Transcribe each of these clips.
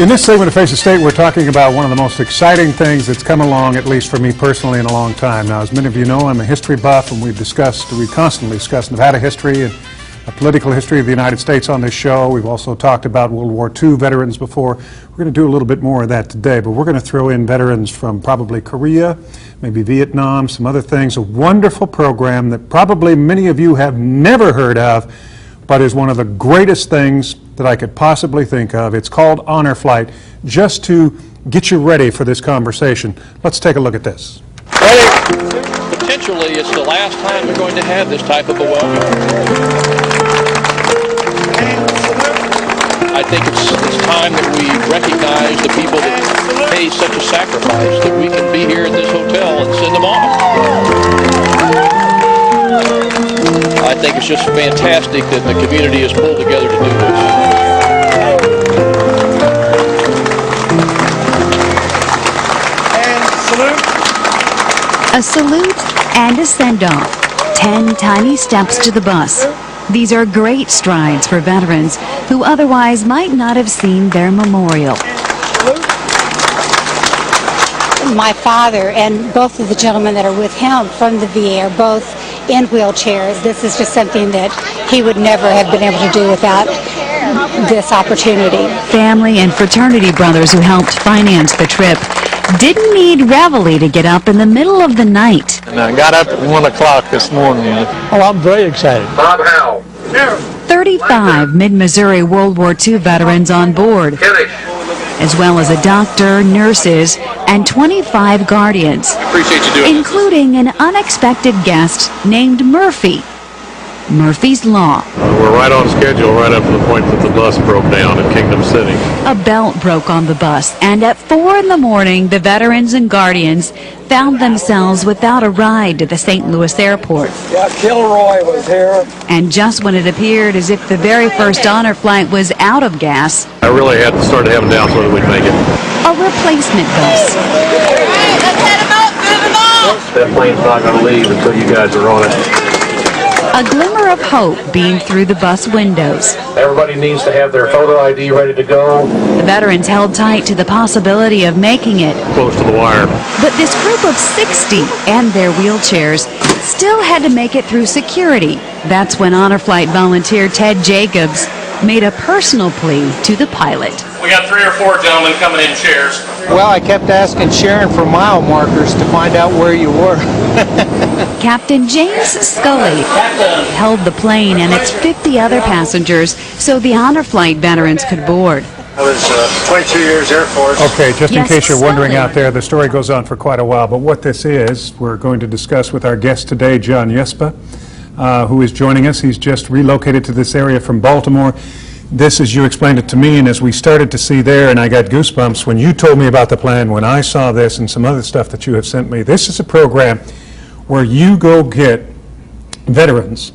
In this segment of Face the State, we're talking about one of the most exciting things that's come along, at least for me personally, in a long time. Now, as many of you know, I'm a history buff, and we constantly discuss Nevada history and a political history of the United States on this show. We've also talked about World War II veterans before. We're going to do a little bit more of that today, but we're going to throw in veterans from probably Korea, maybe Vietnam, some other things. A wonderful program that probably many of you have never heard of, but is one of the greatest things that I could possibly think of. It's called Honor Flight, just to get you ready for this conversation. Let's take a look at this. Potentially, it's the last time we're going to have this type of a welcome. I think it's time that we recognize the people that pay such a sacrifice, that we can be here at this hotel and send them off. I think it's just fantastic that the community has pulled together to do this. And salute. A salute and a send-off. 10 tiny steps to the bus. These are great strides for veterans who otherwise might not have seen their memorial. My father and both of the gentlemen that are with him from the VA are both in wheelchairs. This is just something that he would never have been able to do without this opportunity. Family and fraternity brothers who helped finance the trip didn't need reveille to get up in the middle of the night. And I got up at 1 o'clock this morning. Oh, I'm very excited. Bob Howell. 35 Mid-Missouri World War II veterans on board, as well as a doctor, nurses, and 25 guardians, Appreciate you doing including an unexpected guest named Murphy. Murphy's Law. We're right on schedule, right up to the point that the bus broke down in Kingdom City. A belt broke on the bus, and at 4 in the morning, the veterans and guardians found themselves without a ride to the St. Louis airport. Yeah, Kilroy was here. And just when it appeared as if the very first honor flight was out of gas, I really had to start having doubts whether we'd make it. a replacement bus. That plane's not going to leave until you guys are on it. A glimmer of hope beamed through the bus windows. Everybody needs to have their photo ID ready to go. The veterans held tight to the possibility of making it. Close to the wire. But this group of 60 and their wheelchairs still had to make it through security. That's when Honor Flight volunteer Ted Jacobs made a personal plea to the pilot. We got 3 or 4 gentlemen coming in chairs. Well, I kept asking Sharon for mile markers to find out where you were. Captain James Scully held the plane and its 50 other passengers so the Honor Flight veterans could board. I was 22 years Air Force. Okay, just in Yes, case you're wondering Scully. out there, the story goes on for quite a while, but what this is, we're going to discuss with our guest today, John Yespa, who is joining us. He's just relocated to this area from Baltimore. This, as you explained it to me, and as we started to see there, and I got goosebumps when you told me about the plan, when I saw this and some other stuff that you have sent me. This is a program where you go get veterans,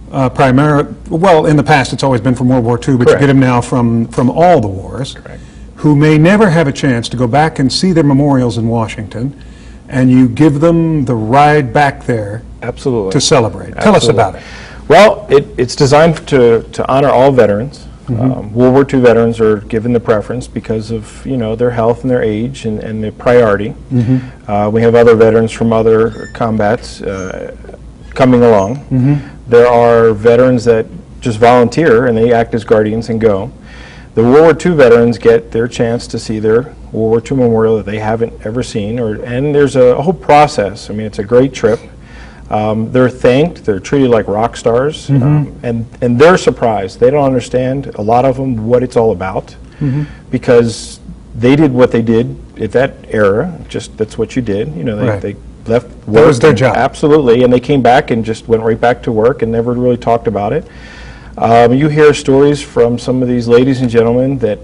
well, in the past it's always been from World War II, but Correct. you get them now from all the wars, Correct. who may never have a chance to go back and see their memorials in Washington, and you give them the ride back there Absolutely. to celebrate. Tell us about it. Well, it's designed to honor all veterans. World War II veterans are given the preference because of their health and their age and their priority. We have other veterans from other combats coming along. There are veterans that just volunteer and they act as guardians and go. The World War II veterans get their chance to see their World War II memorial that they haven't ever seen, and there's a whole process. I mean, it's a great trip. They're thanked, they're treated like rock stars, and they're surprised. They don't understand, a lot of them, what it's all about, because they did what they did at that era, just that's what you did. They left work. That was their job. Absolutely, and they came back and just went right back to work and never really talked about it. You hear stories from some of these ladies and gentlemen that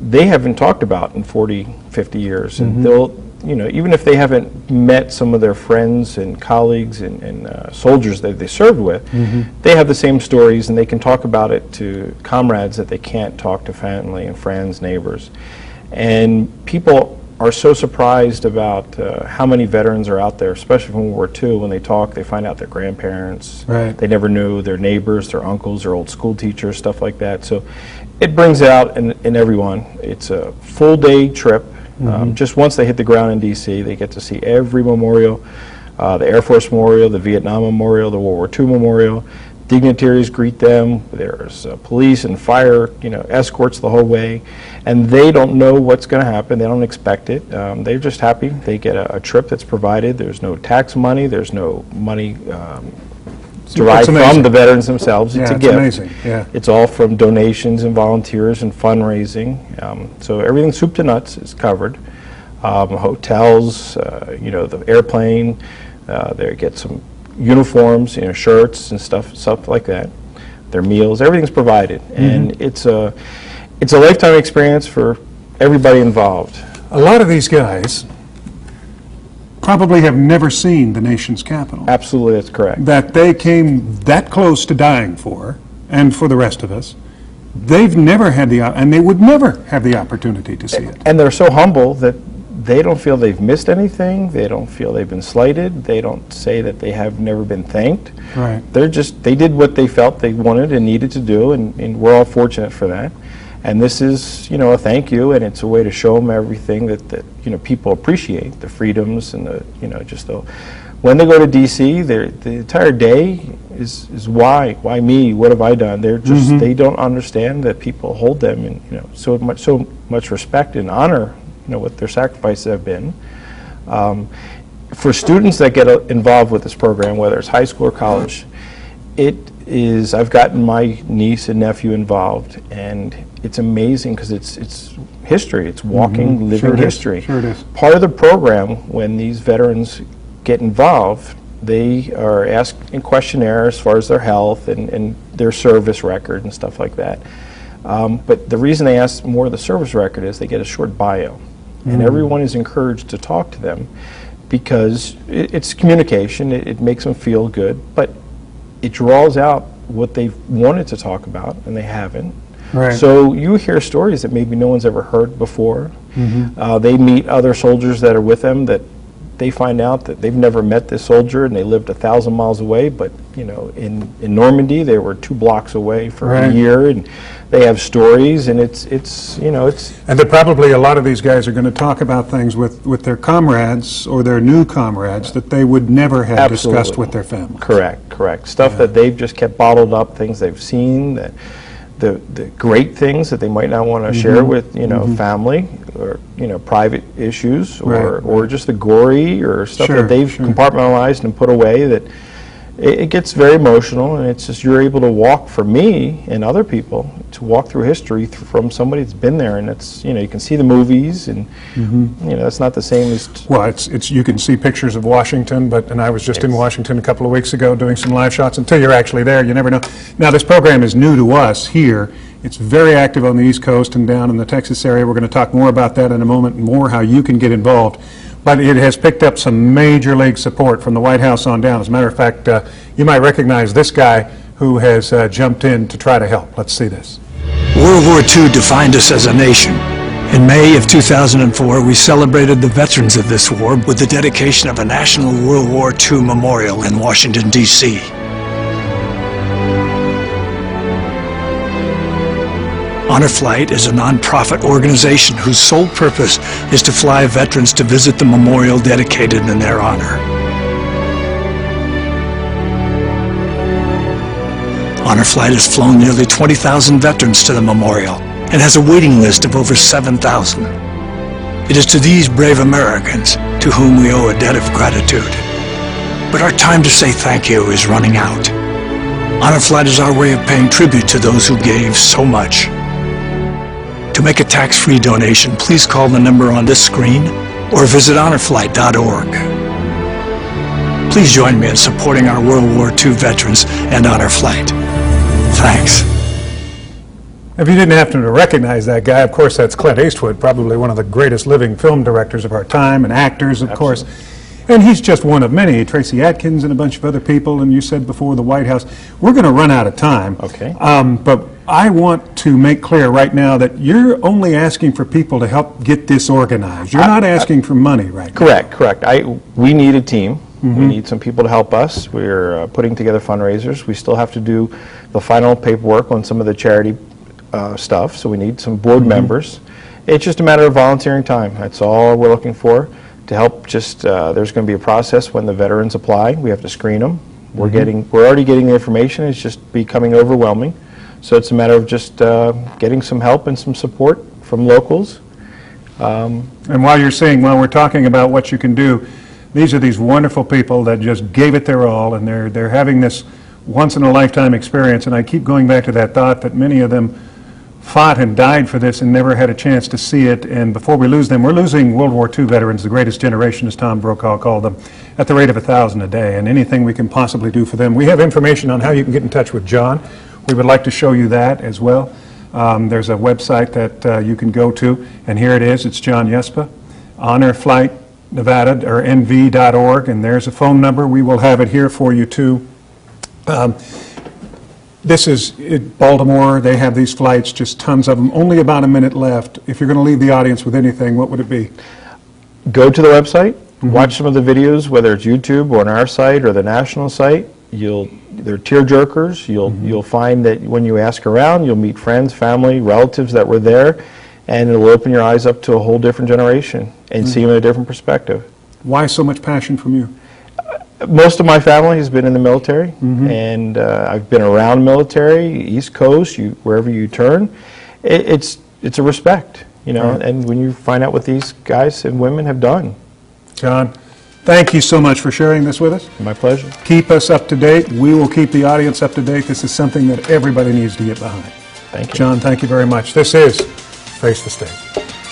they haven't talked about in 40, 50 years, and they'll, even if they haven't met some of their friends and colleagues and soldiers that they served with, they have the same stories and they can talk about it to comrades that they can't talk to family and friends, neighbors. And people are so surprised about how many veterans are out there, especially from World War II. When they talk, they find out their grandparents, Right. they never knew, their neighbors, their uncles, their old school teachers, stuff like that. So it brings it out in everyone. It's a full-day trip. Just once they hit the ground in D.C., they get to see every memorial, the Air Force Memorial, the Vietnam Memorial, the World War II Memorial. Dignitaries greet them. There's police and fire, escorts the whole way, and they don't know what's going to happen. They don't expect it. They're just happy. They get a trip that's provided. There's no tax money. There's no money derived from the veterans themselves. It's a gift. Amazing. Yeah. It's all from donations and volunteers and fundraising. So everything soup to nuts is covered. Hotels, the airplane. They get some uniforms, shirts and stuff like that. Their meals, everything's provided, and it's a lifetime experience for everybody involved. A lot of these guys probably have never seen the nation's capital. Absolutely, that's correct. That they came that close to dying for, and for the rest of us. They've never had and they would never have the opportunity to see it. And they're so humble that they don't feel they've missed anything. They don't feel they've been slighted. They don't say that they have never been thanked. Right. They did what they felt they wanted and needed to do, and we're all fortunate for that. And this is, a thank you, and it's a way to show them everything that people appreciate, the freedoms and when they go to D.C., the entire day is why me? What have I done? They're just they don't understand that people hold them in so much respect and honor. What their sacrifices have been. For students that get involved with this program, whether it's high school or college, I've gotten my niece and nephew involved, and it's amazing because it's history. It's walking, living history. Sure it is. Part of the program, when these veterans get involved, they are asked in questionnaire as far as their health and their service record and stuff like that. But the reason they ask more of the service record is they get a short bio. And everyone is encouraged to talk to them because it's communication. It makes them feel good, but it draws out what they've wanted to talk about and they haven't. Right. So you hear stories that maybe no one's ever heard before. They meet other soldiers that are with them that they find out that they've never met this soldier and they lived 1,000 miles away, but in Normandy they were 2 blocks away for a year, and they have stories, and it's And that probably a lot of these guys are going to talk about things with their comrades or their new comrades that they would never have discussed with their families. Correct. Stuff that they've just kept bottled up, things they've seen, that the great things that they might not want to share with family, or private issues, or just the gory or stuff that they've compartmentalized and put away, that it gets very emotional, and it's just you're able to walk, for me and other people, to walk through history from somebody that's been there, and it's you can see the movies, and it's not the same as well, it's you can see pictures of Washington, and I was just in Washington a couple of weeks ago doing some live shots. Until you're actually there, you never know. Now, this program is new to us here. It's very active on the East Coast and down in the Texas area. We're going to talk more about that in a moment, and more how you can get involved. But it has picked up some major league support from the White House on down. As a matter of fact, you might recognize this guy who has jumped in to try to help. Let's see this. World War II defined us as a nation. In May of 2004, we celebrated the veterans of this war with the dedication of a National World War II Memorial in Washington, D.C. Honor Flight is a non-profit organization whose sole purpose is to fly veterans to visit the memorial dedicated in their honor. Honor Flight has flown nearly 20,000 veterans to the memorial and has a waiting list of over 7,000. It is to these brave Americans to whom we owe a debt of gratitude. But our time to say thank you is running out. Honor Flight is our way of paying tribute to those who gave so much. To make a tax-free donation, please call the number on this screen or visit honorflight.org. Please join me in supporting our World War II veterans and Honor Flight. Thanks. If you didn't happen to recognize that guy, of course, that's Clint Eastwood, probably one of the greatest living film directors of our time, and actors, of course. And he's just one of many. Tracy Atkins and a bunch of other people, and you said before the White House. We're going to run out of time. Okay. But I want to make clear right now that you're only asking for people to help get this organized. You're not asking for money right now. Correct. We need a team. We need some people to help us. We're putting together fundraisers. We still have to do the final paperwork on some of the charity stuff, so we need some board members. It's just a matter of volunteering time. That's all we're looking for to help. Just there's going to be a process when the veterans apply. We have to screen them. We're already getting the information. It's just becoming overwhelming. So it's a matter of just getting some help and some support from locals. And while we're talking about what you can do, these are these wonderful people that just gave it their all, and they're having this once-in-a-lifetime experience. And I keep going back to that thought that many of them fought and died for this and never had a chance to see it. And before we lose them, we're losing World War II veterans, the greatest generation, as Tom Brokaw called them, at the rate of 1,000 a day. And anything we can possibly do for them. We have information on how you can get in touch with John. We would like to show you that as well. There's a website that you can go to, and here it is. It's John Yespa, Honor Flight Nevada, or nv.org, and there's a phone number. We will have it here for you too. This is Baltimore. They have these flights, just tons of them. Only about a minute left. If you're going to leave the audience with anything, what would it be? Go to the website, watch some of the videos, whether it's YouTube or on our site or the national site. They're tear-jerkers. You'll find that when you ask around, you'll meet friends, family, relatives that were there, and it'll open your eyes up to a whole different generation and see them in a different perspective. Why so much passion from you? Most of my family has been in the military, and I've been around military, East Coast, wherever you turn. It's a respect, and when you find out what these guys and women have done. John, thank you so much for sharing this with us. My pleasure. Keep us up to date. We will keep the audience up to date. This is something that everybody needs to get behind. Thank you. John, thank you very much. This is Face the State.